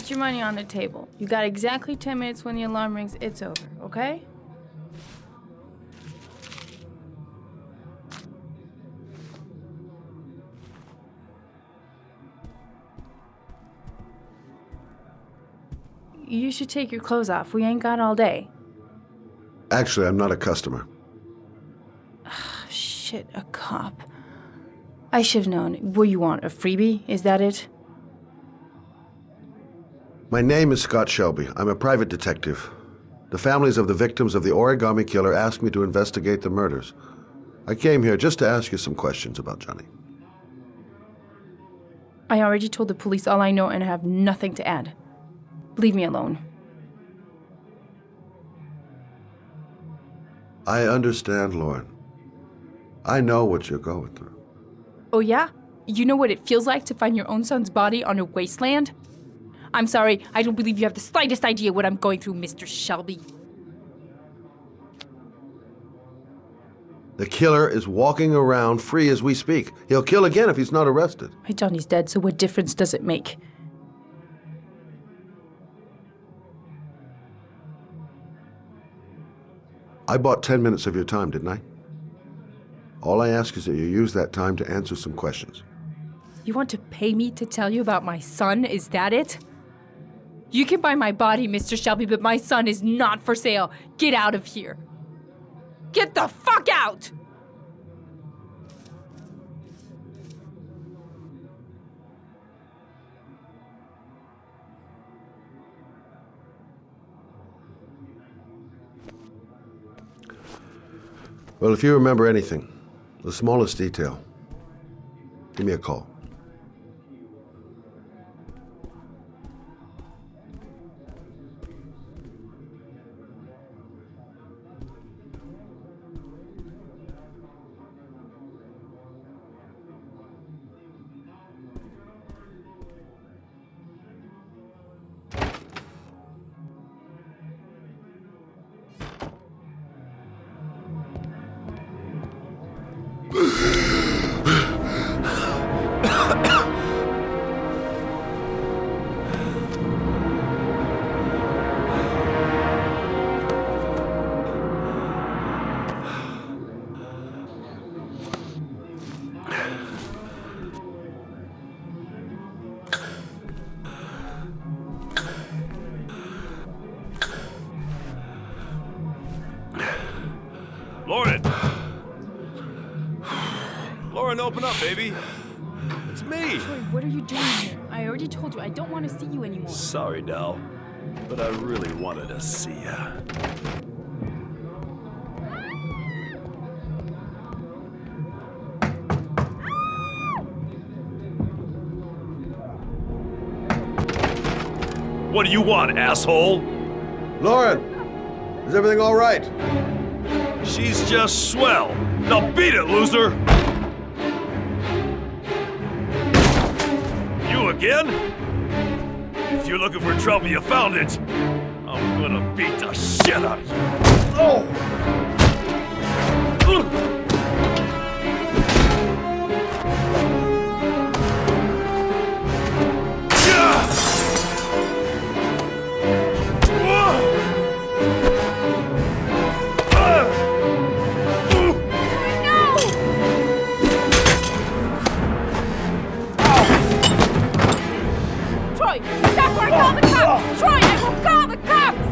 Put your money on the table. You got exactly 10 minutes. When the alarm rings, it's over, okay? You should take your clothes off. We ain't got all day. Actually, I'm not a customer. Shit, a cop. I should've known. What you want, a freebie? Is that it? My name is Scott Shelby. I'm a private detective. The families of the victims of the Origami killer asked me to investigate the murders. I came here just to ask you some questions about Johnny. I already told the police all I know and I have nothing to add. Leave me alone. I understand, Lauren. I know what you're going through. Oh yeah? You know what it feels like to find your own son's body on a wasteland? I'm sorry, I don't believe you have the slightest idea what I'm going through, Mr. Shelby. The killer is walking around free as we speak. He'll kill again if he's not arrested. My Johnny's dead, so what difference does it make? I bought 10 minutes of your time, didn't I? All I ask is that you use that time to answer some questions. You want to pay me to tell you about my son? Is that it? You can buy my body, Mr. Shelby, but my son is not for sale. Get out of here. Get the fuck out! Well, if you remember anything, the smallest detail, give me a call. Lauren! Lauren, open up, baby. It's me. Troy, what are you doing here? I already told you, I don't want to see you anymore. Sorry, Dal, but I really wanted to see ya. What do you want, asshole? Lauren, is everything all right? She's just swell. Now beat it, loser! You again? If you're looking for trouble, you found it. I'm gonna beat the shit out of you. Oh! Stop or I call the cops! Troy, I will call the cops!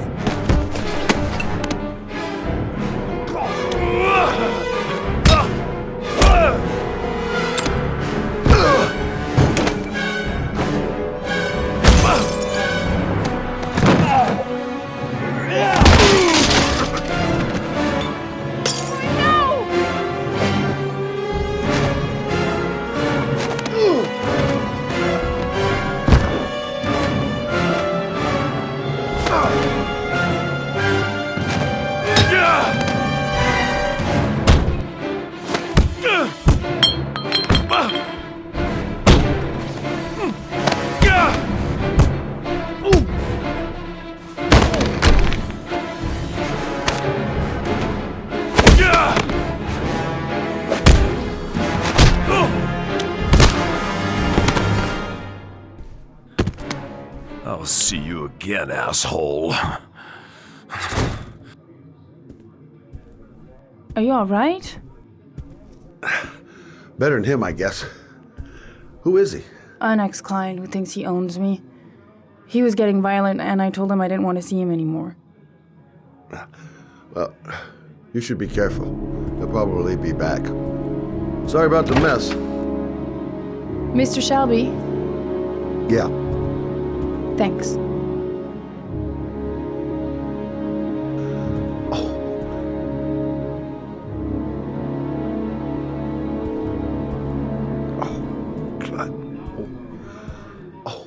again, asshole. Are you alright? Better than him, I guess. Who is he? An ex-client who thinks he owns me. He was getting violent, and I told him I didn't want to see him anymore. Well, you should be careful. He'll probably be back. Sorry about the mess. Mr. Shelby, Yeah. thanks. God. Oh.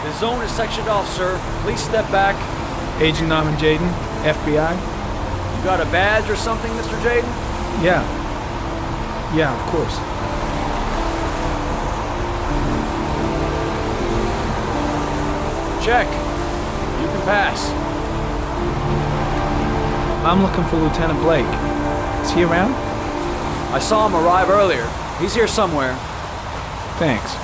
The zone is sectioned off, sir. Please step back. Agent Norman Jaden, FBI? You got a badge or something, Mr. Jaden? Yeah. Yeah, of course. Check. You can pass. I'm looking for Lieutenant Blake. Is he around? I saw him arrive earlier. He's here somewhere. Thanks.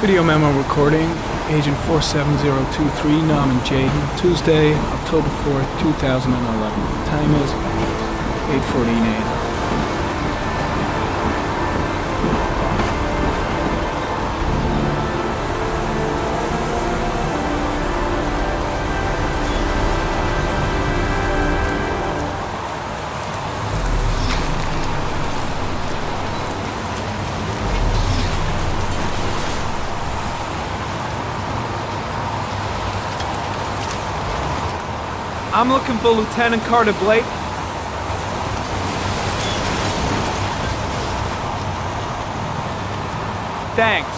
Video memo recording, Agent 47023, Norman Jaden, Tuesday, October 4th, 2011. Time is 8:14 a.m. I'm looking for Lieutenant Carter Blake. Thanks.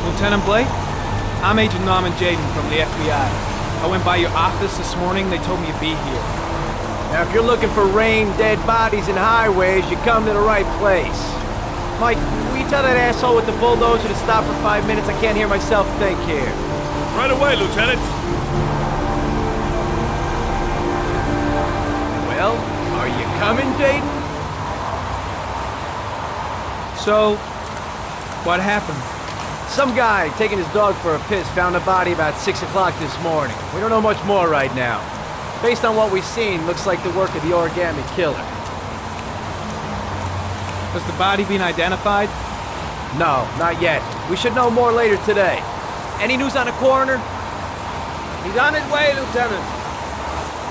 Lieutenant Blake? I'm Agent Norman Jaden from the FBI. I went by your office this morning. They told me you'd be here. Now, if you're looking for rain, dead bodies, and highways, you come to the right place. Mike, will you tell that asshole with the bulldozer to stop for 5 minutes? I can't hear myself think here. Right away, Lieutenant. Well, are you coming, Jaden? So, what happened? Some guy taking his dog for a piss found a body about 6 o'clock this morning. We don't know much more right now. Based on what we've seen, looks like the work of the Origami killer. Has the body been identified? No, not yet. We should know more later today. Any news on the coroner? He's on his way, Lieutenant.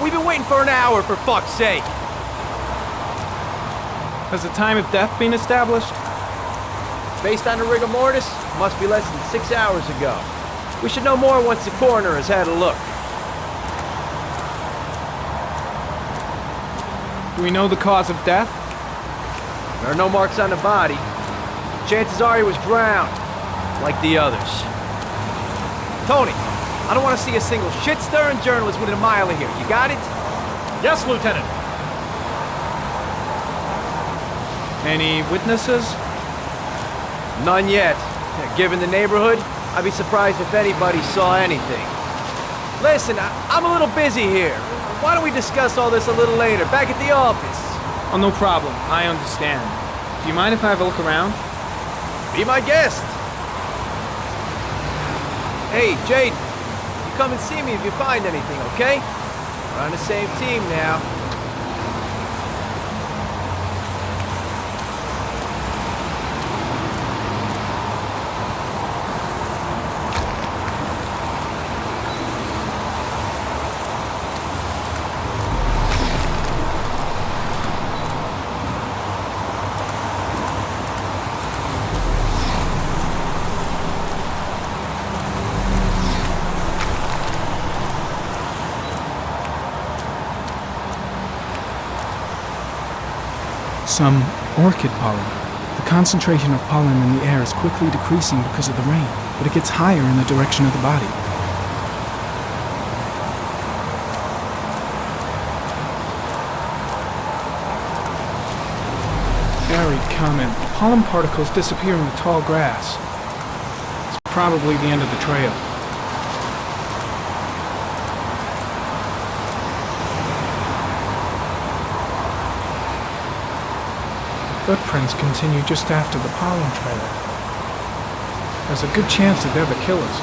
We've been waiting for an hour, for fuck's sake. Has the time of death been established? Based on the rigor mortis, must be less than 6 hours ago. We should know more once the coroner has had a look. Do we know the cause of death? There are no marks on the body. Chances are he was drowned, like the others. Tony, I don't want to see a single shit-stirring journalist within a mile of here. You got it? Yes, Lieutenant. Any witnesses? None yet. Given the neighborhood, I'd be surprised if anybody saw anything. Listen, I'm a little busy here. Why don't we discuss all this a little later, back at the office? Oh, no problem. I understand. Do you mind if I have a look around? Be my guest. Hey, Jade, you come and see me if you find anything, okay? We're on the same team now. Some orchid pollen. The concentration of pollen in the air is quickly decreasing because of the rain, but it gets higher in the direction of the body. Very common. Pollen particles disappear in the tall grass. It's probably the end of the trail. Footprints continue just after the pollen trail. There's a good chance that they're the killers.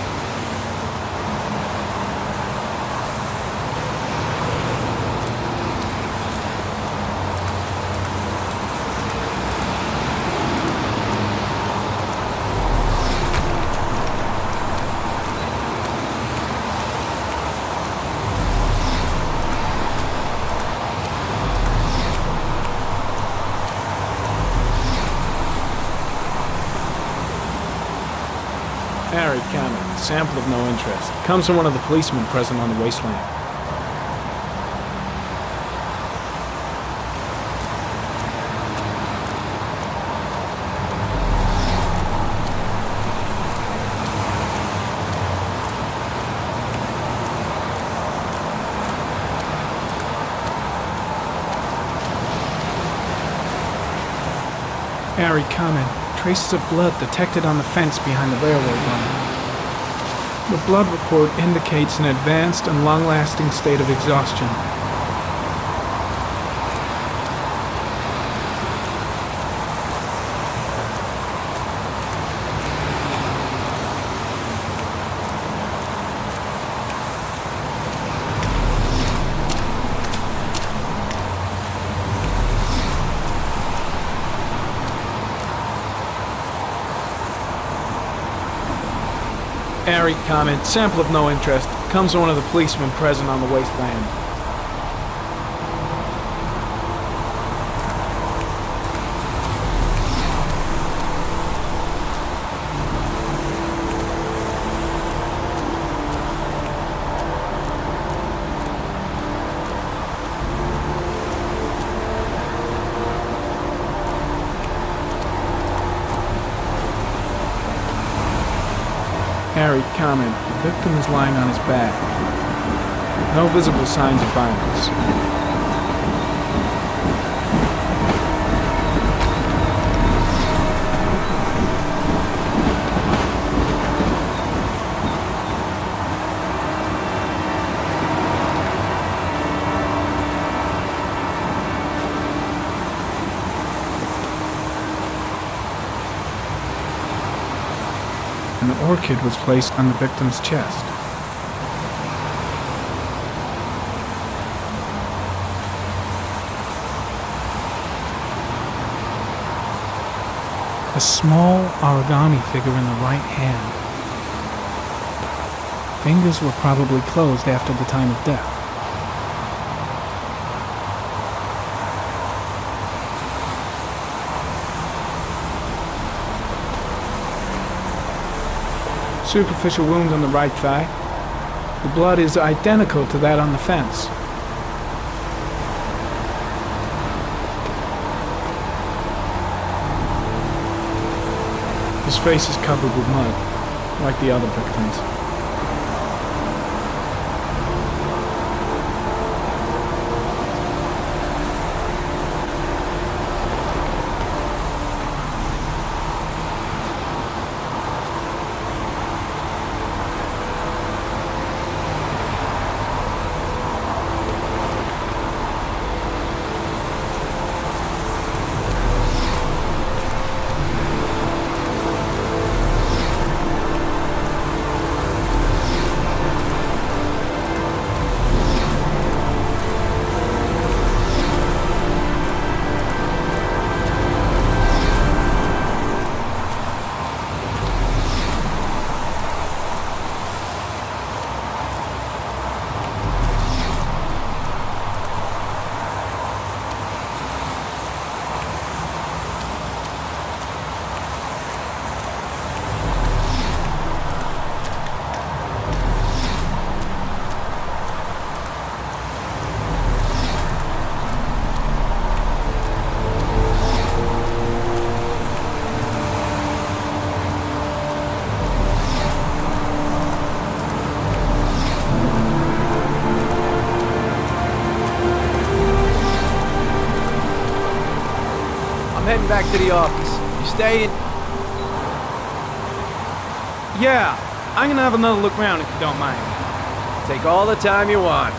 Harry Cameron, sample of no interest. Comes from one of the policemen present on the wasteland. Harry Cameron. Traces of blood detected on the fence behind the railroad line. The blood report indicates an advanced and long-lasting state of exhaustion. Airy comment, sample of no interest, comes from one of the policemen present on the wasteland. Harry comment, the victim is lying on his back. No visible signs of violence. An orchid was placed on the victim's chest. A small origami figure in the right hand. Fingers were probably closed after the time of death. Superficial wound on the right thigh. The blood is identical to that on the fence. His face is covered with mud, like the other victims. Heading back to the office. You staying? Yeah, I'm gonna have another look around if you don't mind. Take all the time you want.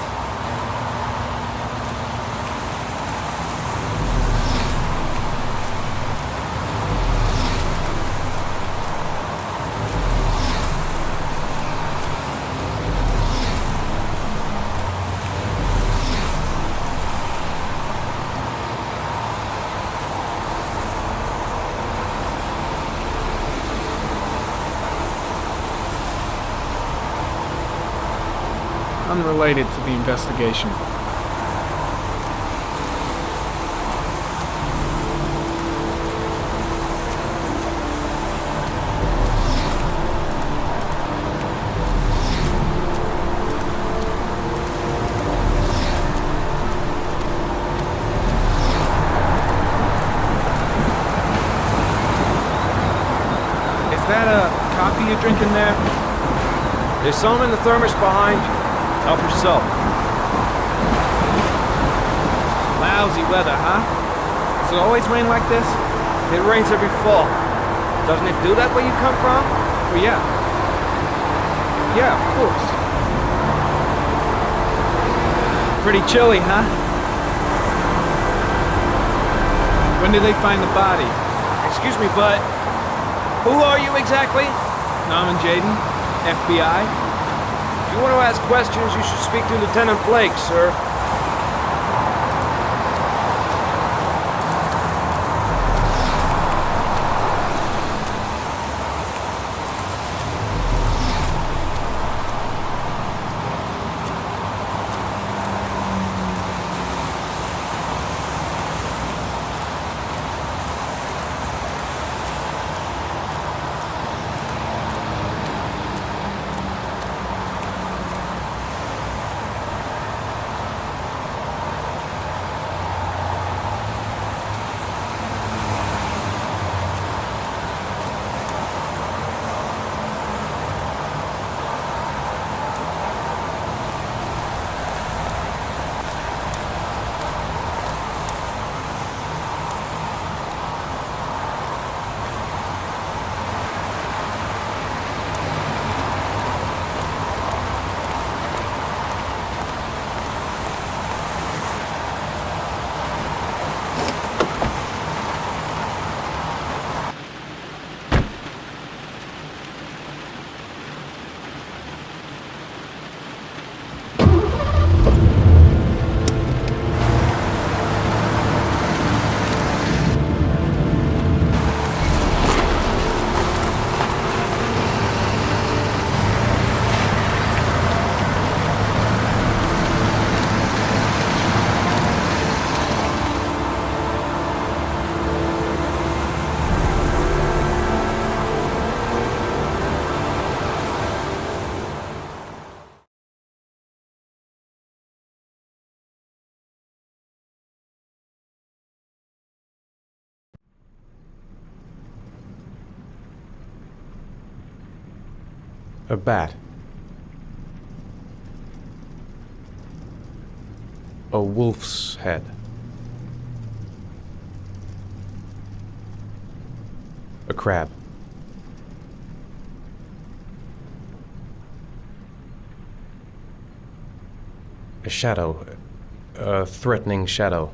Unrelated to the investigation. Is that a coffee you're drinking there? There's some in the thermos behind you. Help yourself. Lousy weather, huh? Does it always rain like this? It rains every fall. Doesn't it do that where you come from? Well, yeah. Yeah, of course. Pretty chilly, huh? When did they find the body? Excuse me, but who are you exactly? Norman Jaden, FBI. If you want to ask questions, you should speak to Lieutenant Blake, sir. A bat. A wolf's head. A crab. A shadow. A threatening shadow.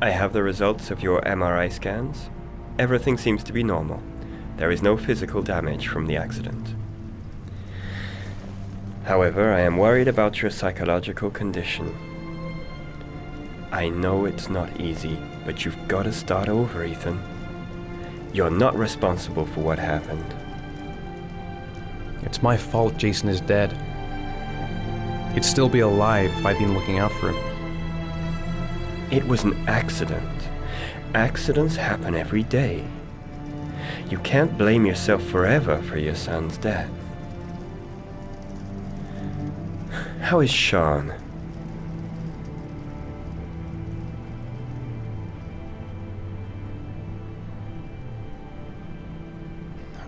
I have the results of your MRI scans. Everything seems to be normal. There is no physical damage from the accident. However, I am worried about your psychological condition. I know it's not easy, but you've got to start over, Ethan. You're not responsible for what happened. It's my fault Jason is dead. He'd still be alive if I'd been looking out for him. It was an accident. Accidents happen every day. You can't blame yourself forever for your son's death. How is Sean?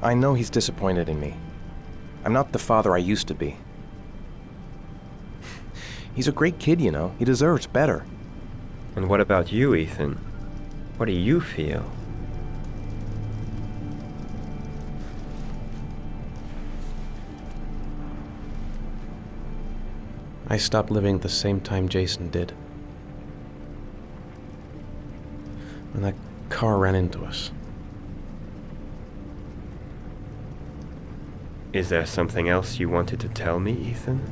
I know he's disappointed in me. I'm not the father I used to be. He's a great kid, you know. He deserves better. And what about you, Ethan? What do you feel? I stopped living at the same time Jason did. When that car ran into us. Is there something else you wanted to tell me, Ethan?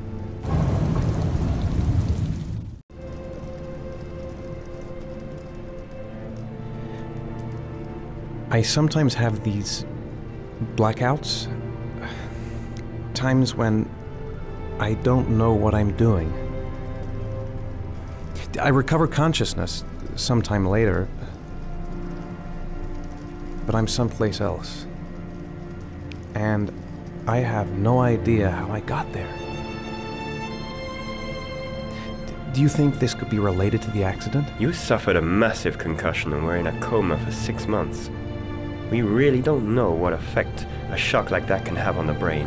I sometimes have these blackouts. Times when I don't know what I'm doing. I recover consciousness sometime later, but I'm someplace else. And I have no idea how I got there. Do you think this could be related to the accident? You suffered a massive concussion and were in a coma for 6 months. We really don't know what effect a shock like that can have on the brain.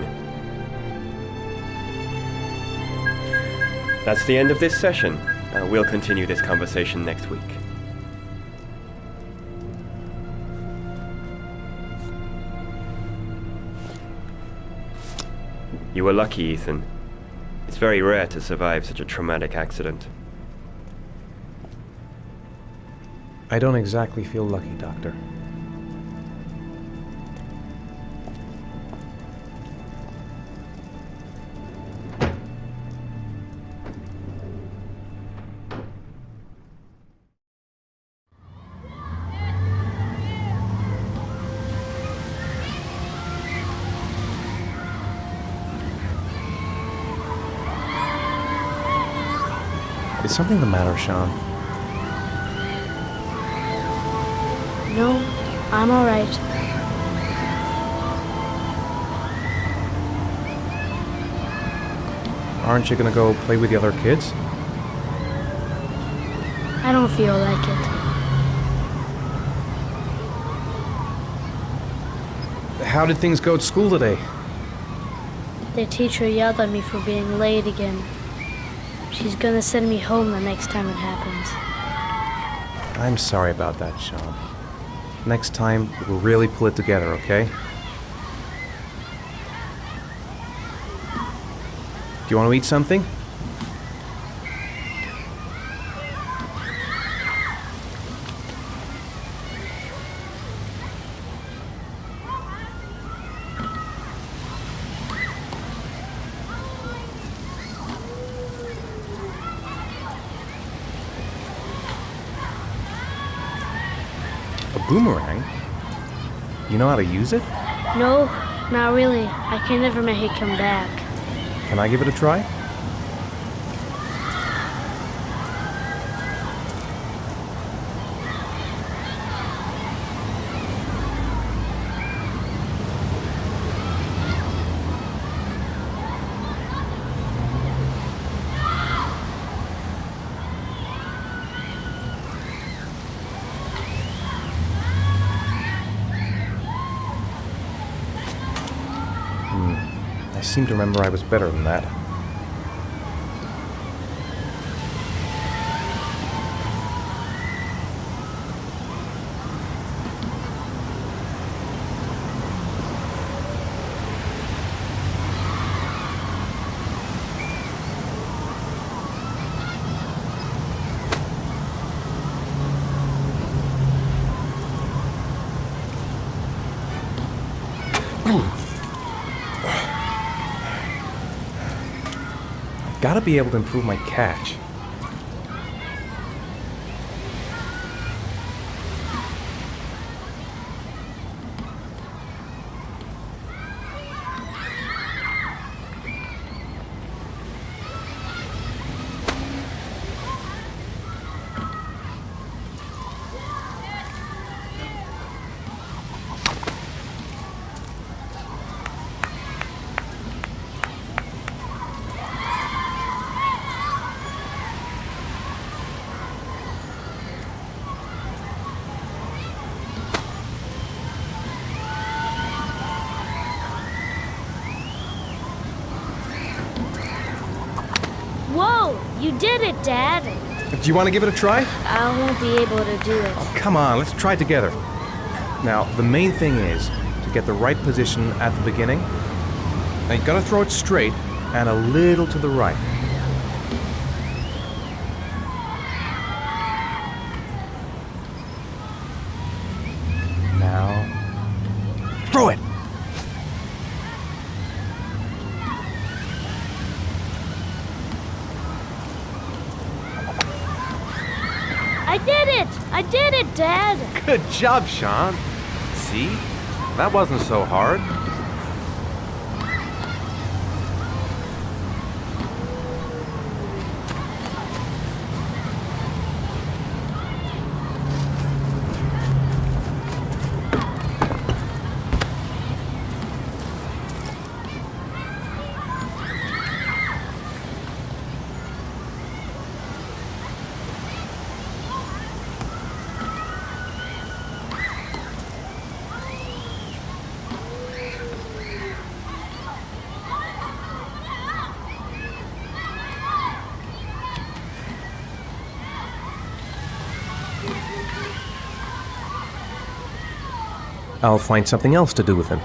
That's the end of this session. We'll continue this conversation next week. You were lucky, Ethan. It's very rare to survive such a traumatic accident. I don't exactly feel lucky, Doctor. Is something the matter, Sean? No, I'm all right. Aren't you gonna go play with the other kids? I don't feel like it. How did things go at school today? The teacher yelled at me for being late again. She's gonna send me home the next time it happens. I'm sorry about that, Sean. Next time, we'll really pull it together, okay? Do you want to eat something? A boomerang? You know how to use it? No, not really. I can never make it come back. Can I give it a try? seem to remember I was better than that. Gotta be able to improve my catch. Whoa! You did it, Dad! Do you want to give it a try? I won't be able to do it. Oh, come on, let's try it together. Now, the main thing is to get the right position at the beginning. Now, you gotta throw it straight and a little to the right. Now, throw it! I did it, Dad! Good job, Sean. See? That wasn't so hard. I'll find something else to do with him.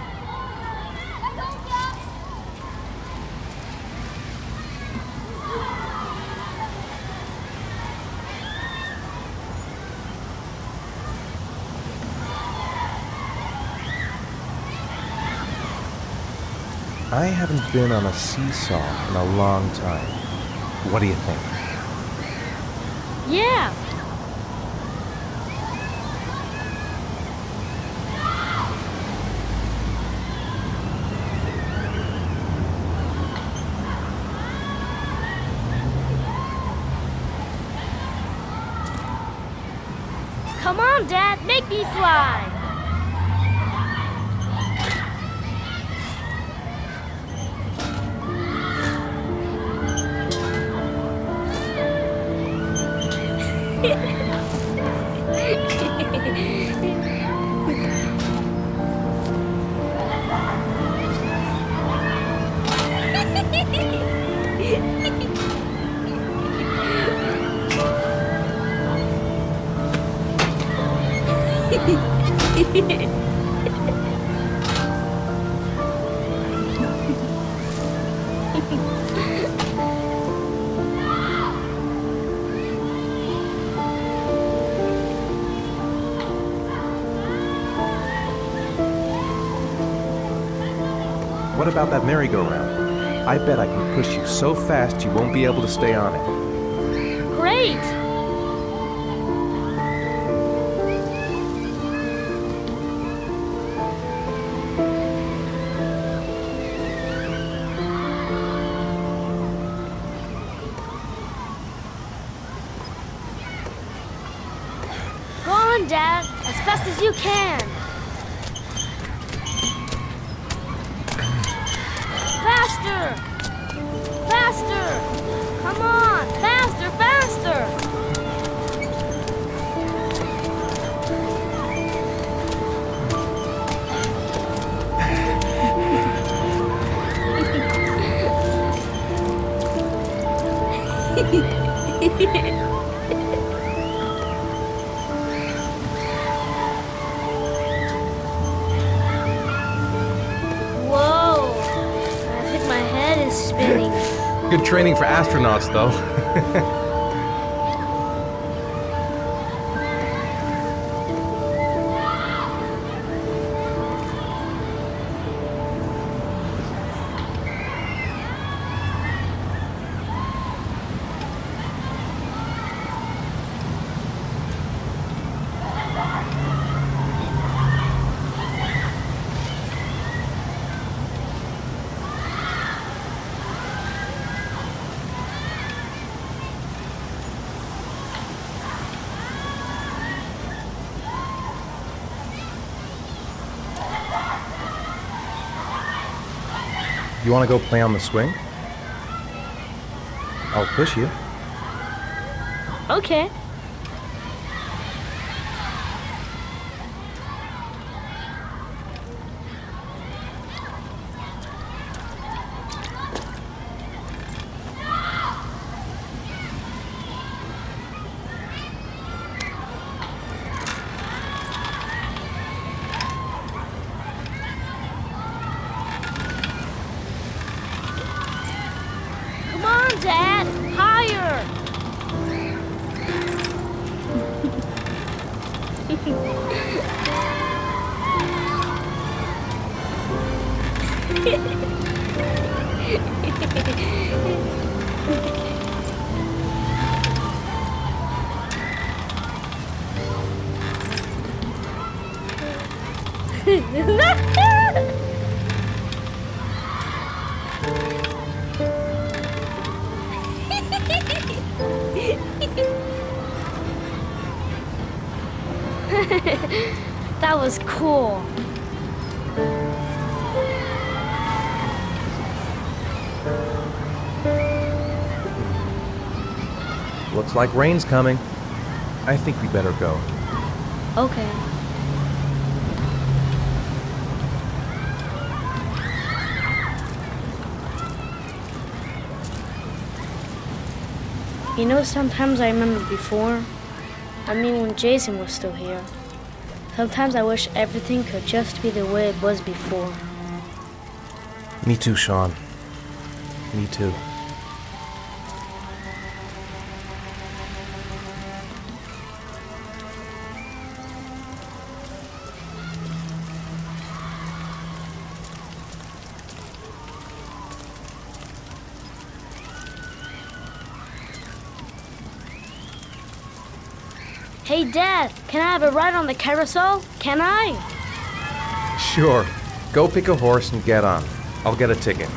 I haven't been on a seesaw in a long time. What do you think? Yeah! Come on, Dad, make me fly! What about that merry-go-round? I bet I can push you so fast you won't be able to stay on it. Great! Go on, Dad, as fast as you can. Faster! Faster! Come on! Faster, faster! Whoa! I think my head is spinning. Good training for astronauts, though. You want to go play on the swing? I'll push you. Okay. Come on, Dad! Higher! That was cool. Looks like rain's coming. I think we better go. Okay. You know, sometimes I remember before. I mean, when Jason was still here. Sometimes I wish everything could just be the way it was before. Me too, Sean. Me too. Hey, Dad, can I have a ride on the carousel? Can I? Sure. Go pick a horse and get on. I'll get a ticket.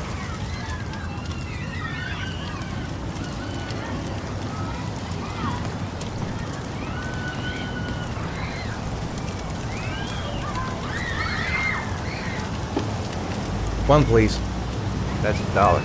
One, please. That's $1.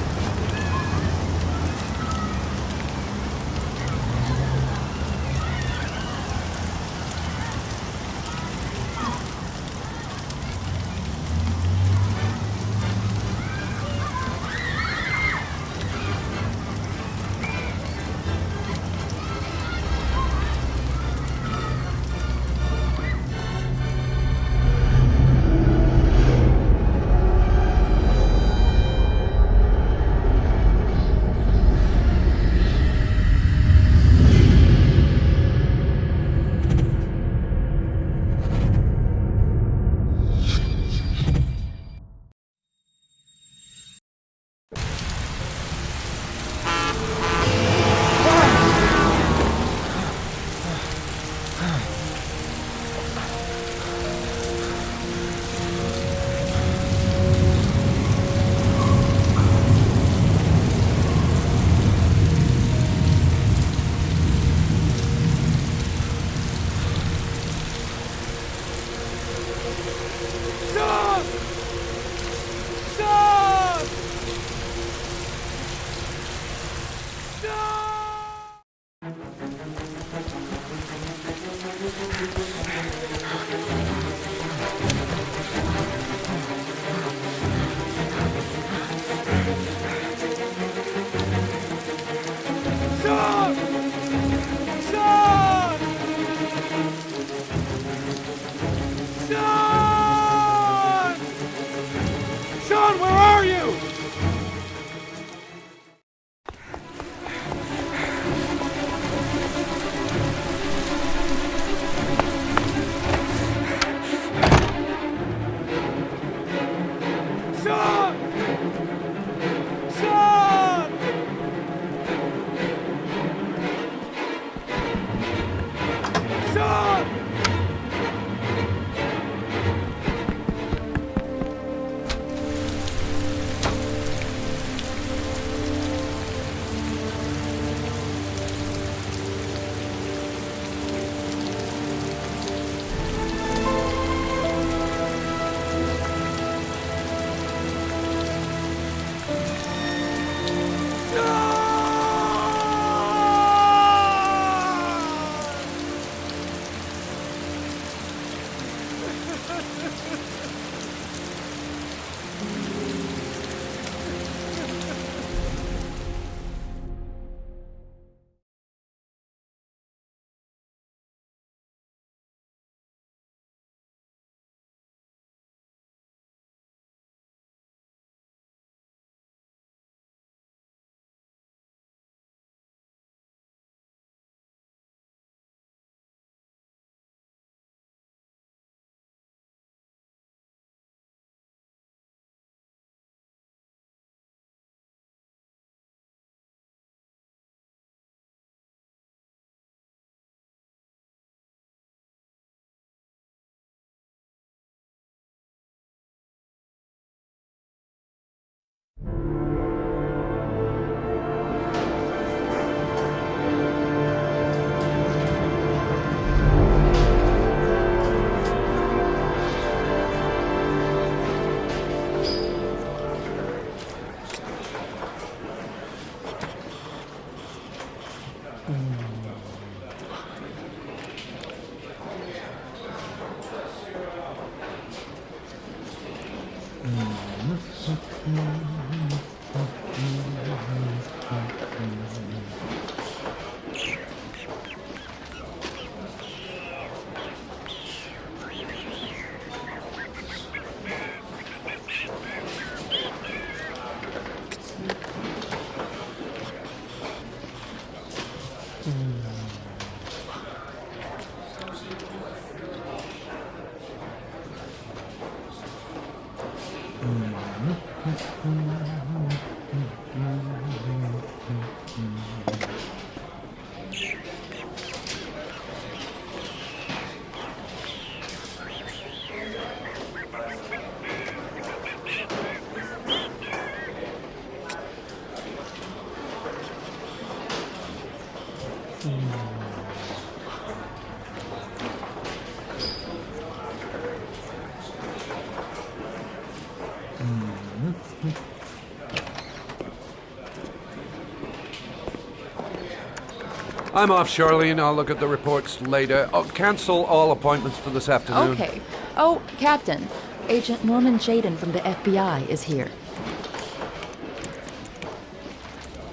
I'm off, Charlene. I'll look at the reports later. Oh, cancel all appointments for this afternoon. Okay. Oh, Captain. Agent Norman Jaden from the FBI is here.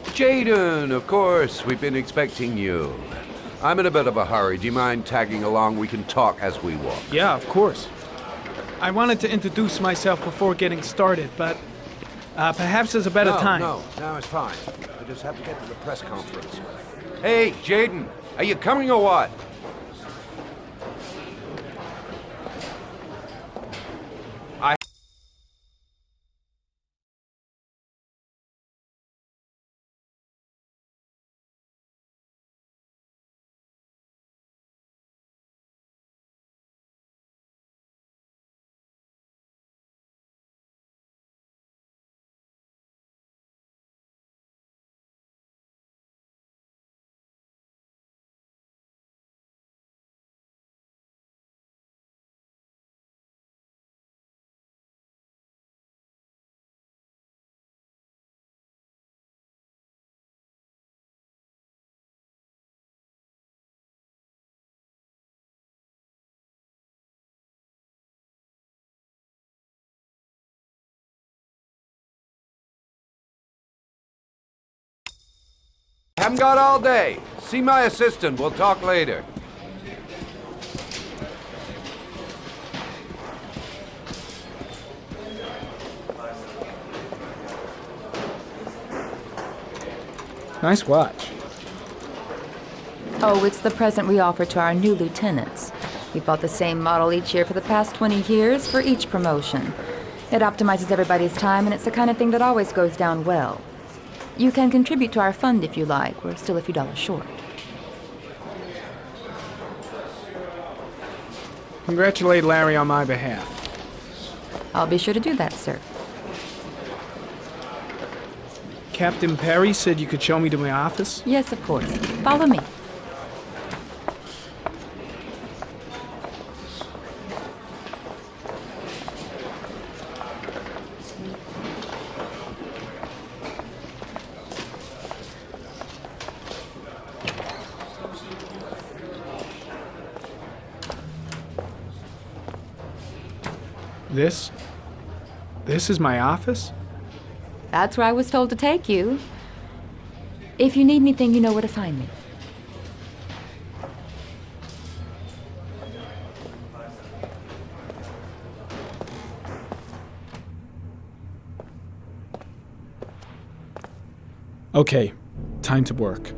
Jaden, of course. We've been expecting you. I'm in a bit of a hurry. Do you mind tagging along? We can talk as we walk. Yeah, of course. I wanted to introduce myself before getting started, but perhaps there's a better time. No, it's fine. I just have to get to the press conference. Hey, Jaden, are you coming or what? Haven't got all day. See my assistant. We'll talk later. Nice watch. Oh, it's the present we offer to our new lieutenants. We bought the same model each year for the past 20 years for each promotion. It optimizes everybody's time, and it's the kind of thing that always goes down well. You can contribute to our fund if you like. We're still a few dollars short. Congratulate Larry on my behalf. I'll be sure to do that, sir. Captain Perry said you could show me to my office? Yes, of course. Follow me. This is my office? That's where I was told to take you. If you need anything, you know where to find me. Okay, time to work.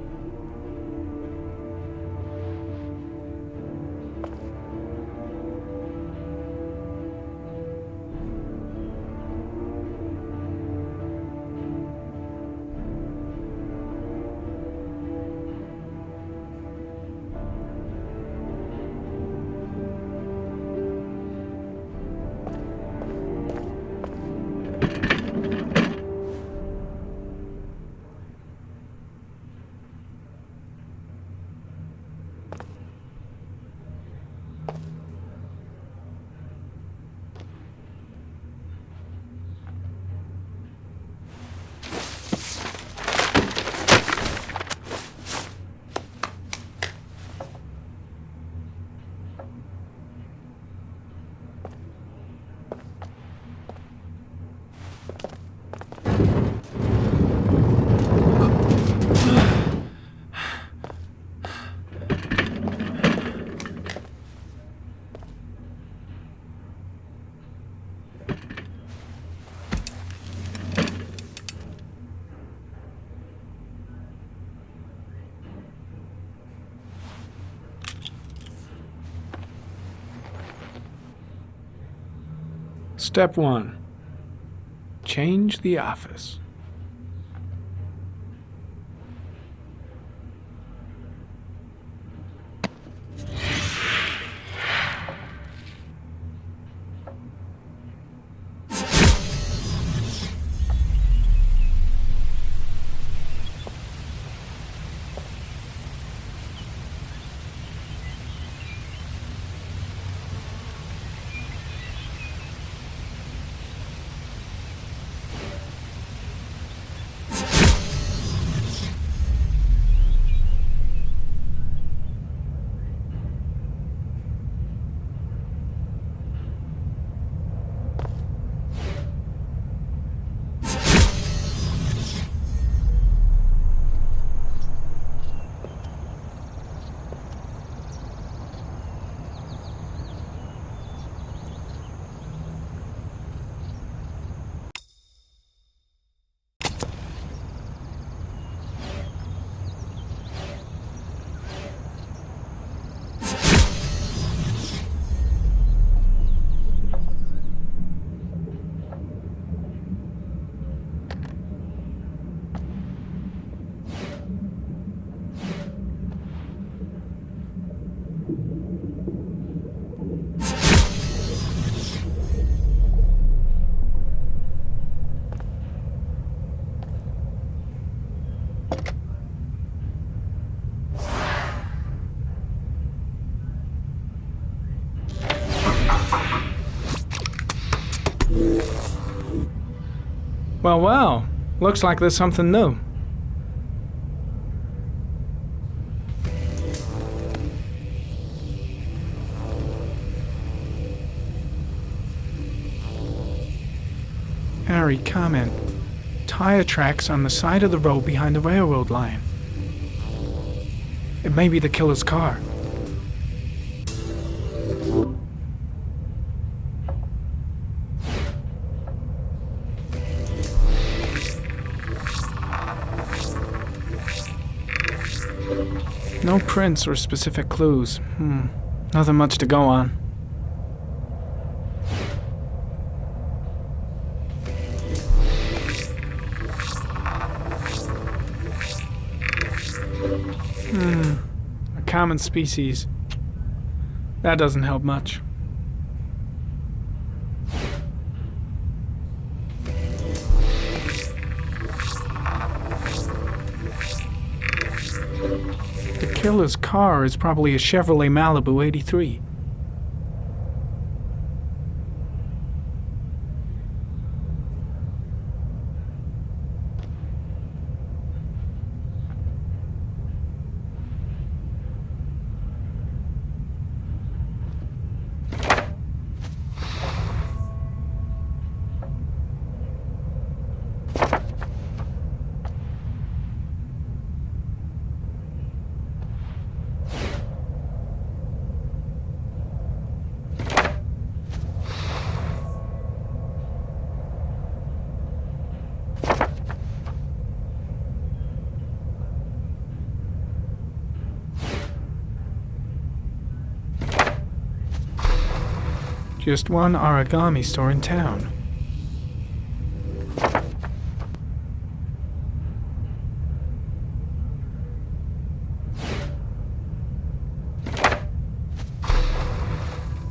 Step 1. Change the office. Well, looks like there's something new. Harry, comment. Tire tracks on the side of the road behind the railroad line. It may be the killer's car. No prints or specific clues. Nothing much to go on. A common species. That doesn't help much. The killer's car is probably a Chevrolet Malibu 83. Just one Origami store in town.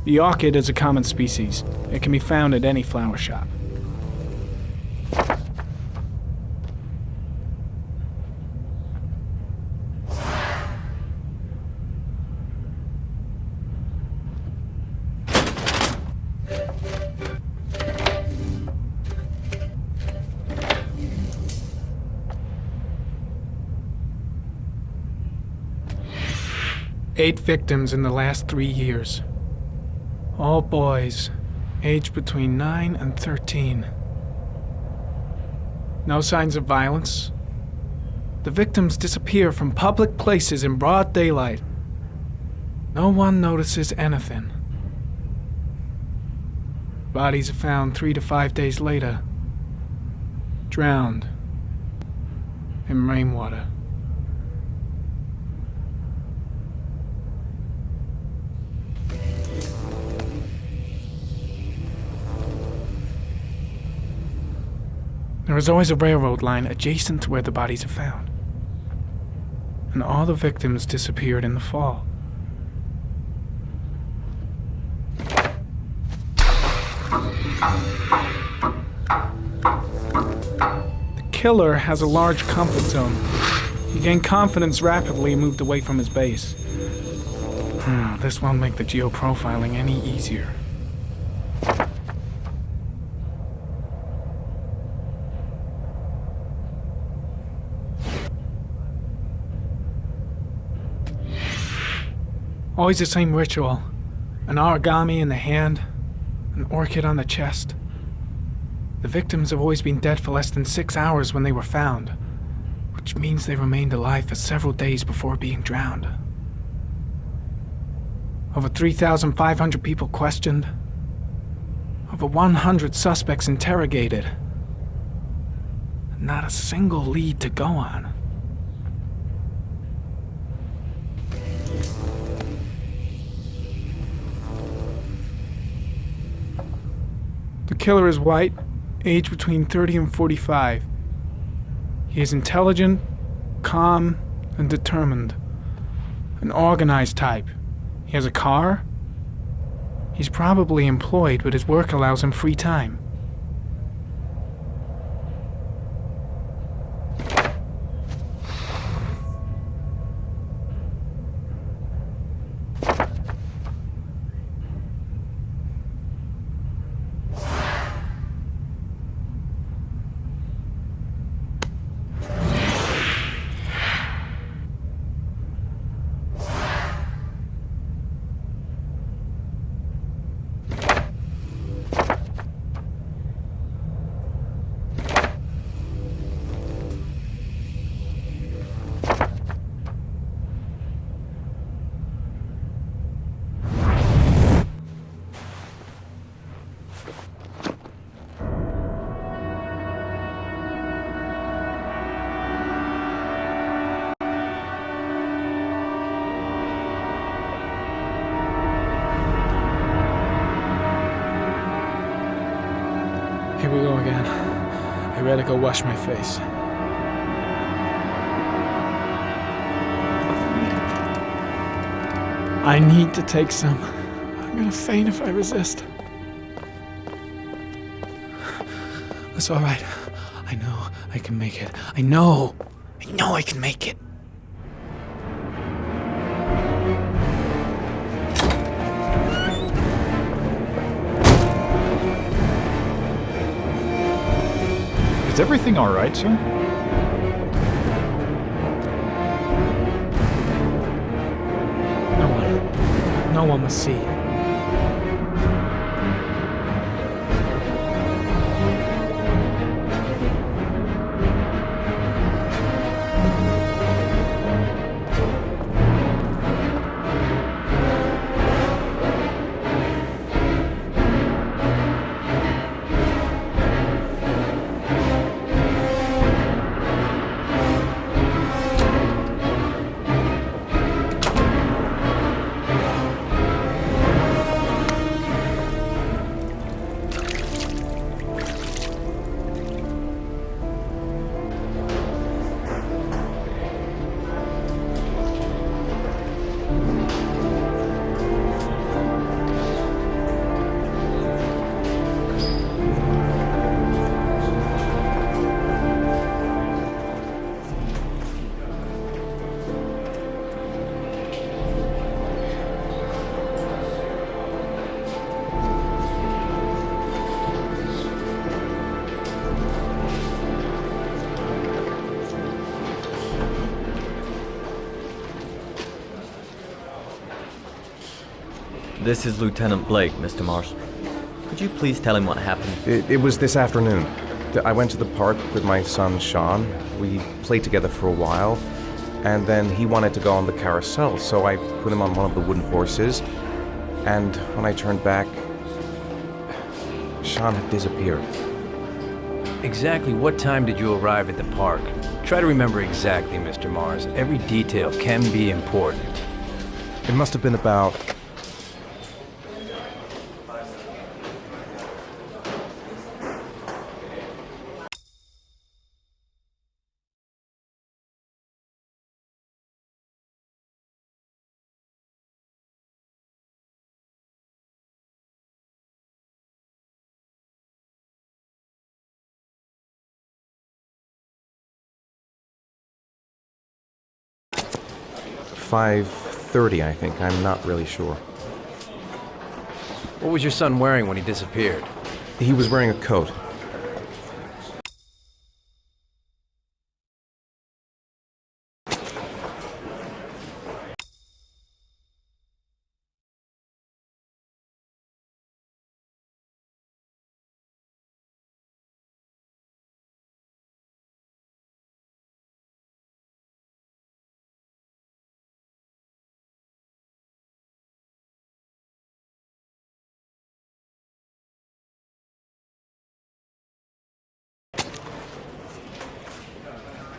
The orchid is a common species. It can be found at any flower shop. Eight victims in the last 3 years. All boys, aged between 9 and 13. No signs of violence. The victims disappear from public places in broad daylight. No one notices anything. Bodies are found 3 to 5 days later, drowned in rainwater. There is always a railroad line adjacent to where the bodies are found. And all the victims disappeared in the fall. The killer has a large comfort zone. He gained confidence rapidly and moved away from his base. This won't make the geoprofiling any easier. Always the same ritual. An origami in the hand, an orchid on the chest. The victims have always been dead for less than 6 hours when they were found, which means they remained alive for several days before being drowned. Over 3,500 people questioned. Over 100 suspects interrogated. Not a single lead to go on. The killer is white, aged between 30 and 45. He is intelligent, calm, and determined. An organized type. He has a car. He's probably employed, but his work allows him free time. Here we go again. I better go wash my face. I need to take some. I'm gonna faint if I resist. That's all right. I know I can make it. I know I can make it. Is everything all right, sir? No one must see. This is Lieutenant Blake, Mr. Marshall. Could you please tell him what happened? It was this afternoon. I went to the park with my son, Sean. We played together for a while, and then he wanted to go on the carousel, so I put him on one of the wooden horses, and when I turned back, Sean had disappeared. Exactly what time did you arrive at the park? Try to remember exactly, Mr. Mars. Every detail can be important. It must have been about... 5:30, I think. I'm not really sure. What was your son wearing when he disappeared? He was wearing a coat.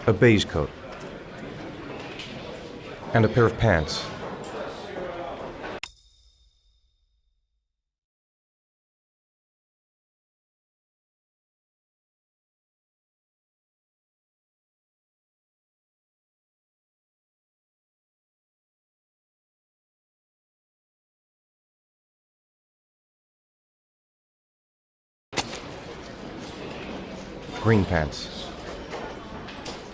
A beige coat. And a pair of pants. Green pants.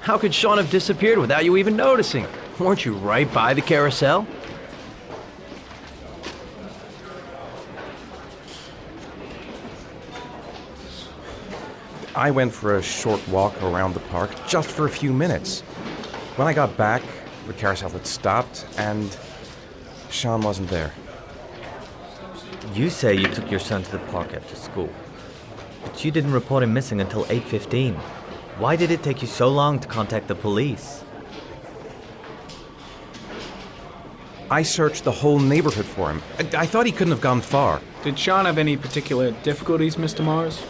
How could Sean have disappeared without you even noticing? Weren't you right by the carousel? I went for a short walk around the park just for a few minutes. When I got back, the carousel had stopped and Sean wasn't there. You say you took your son to the park after school, but you didn't report him missing until 8:15. Why did it take you so long to contact the police? I searched the whole neighborhood for him. I thought he couldn't have gone far. Did Sean have any particular difficulties, Mr. Mars?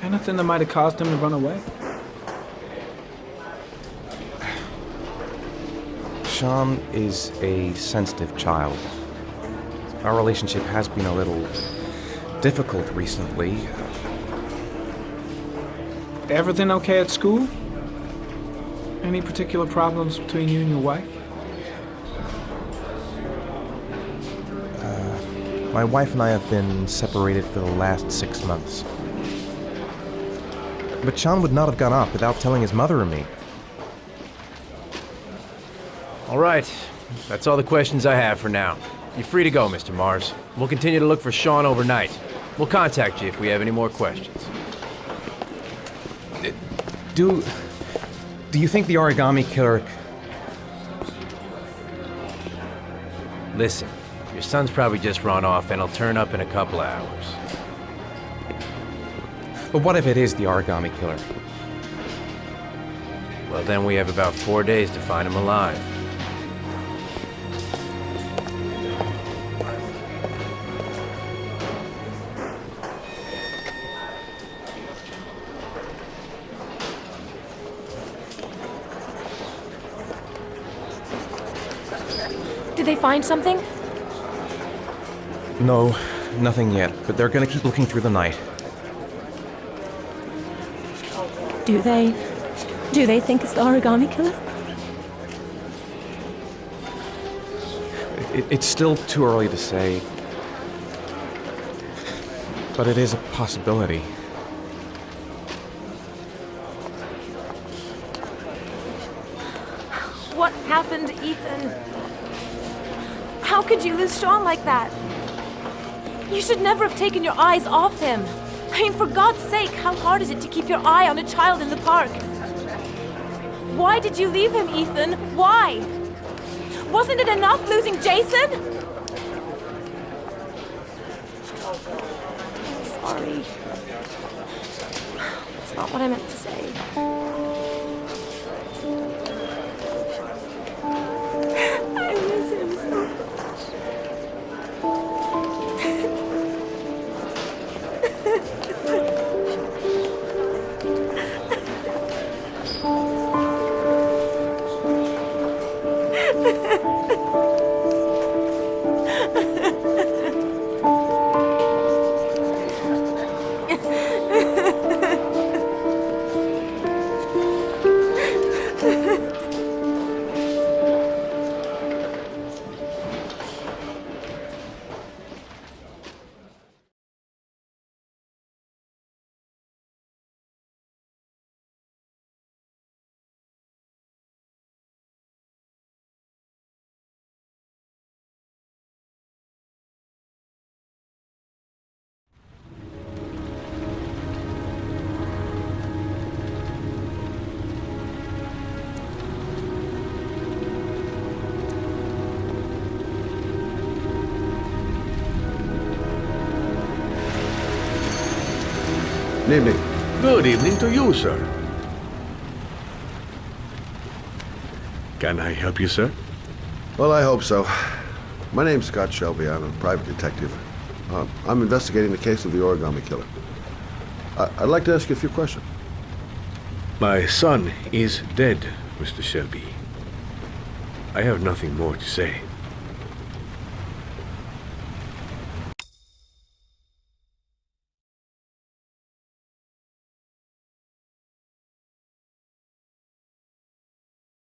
Anything that might have caused him to run away? Sean is a sensitive child. Our relationship has been a little difficult recently. Everything okay at school? Any particular problems between you and your wife? My wife and I have been separated for the last 6 months. But Sean would not have gone off without telling his mother or me. All right. That's all the questions I have for now. You're free to go, Mr. Mars. We'll continue to look for Sean overnight. We'll contact you if we have any more questions. Do you think the Origami killer... Listen, your son's probably just run off and he'll turn up in a couple of hours. But what if it is the Origami killer? Well, then we have about 4 days to find him alive. Did they find something? No, nothing yet, but they're gonna keep looking through the night. Do they? Do they think it's the Origami killer? It's still too early to say, but it is a possibility. What happened, Ethan? How could you lose Sean like that? You should never have taken your eyes off him. I mean, for God's sake, how hard is it to keep your eye on a child in the park? Why did you leave him, Ethan? Why? Wasn't it enough losing Jason? I'm sorry. It's not what I meant to say. I miss him so much. Good evening. Good evening to you, sir. Can I help you, sir? Well, I hope so. My name's Scott Shelby. I'm a private detective. I'm investigating the case of the Origami killer. I'd like to ask you a few questions. My son is dead, Mr. Shelby. I have nothing more to say.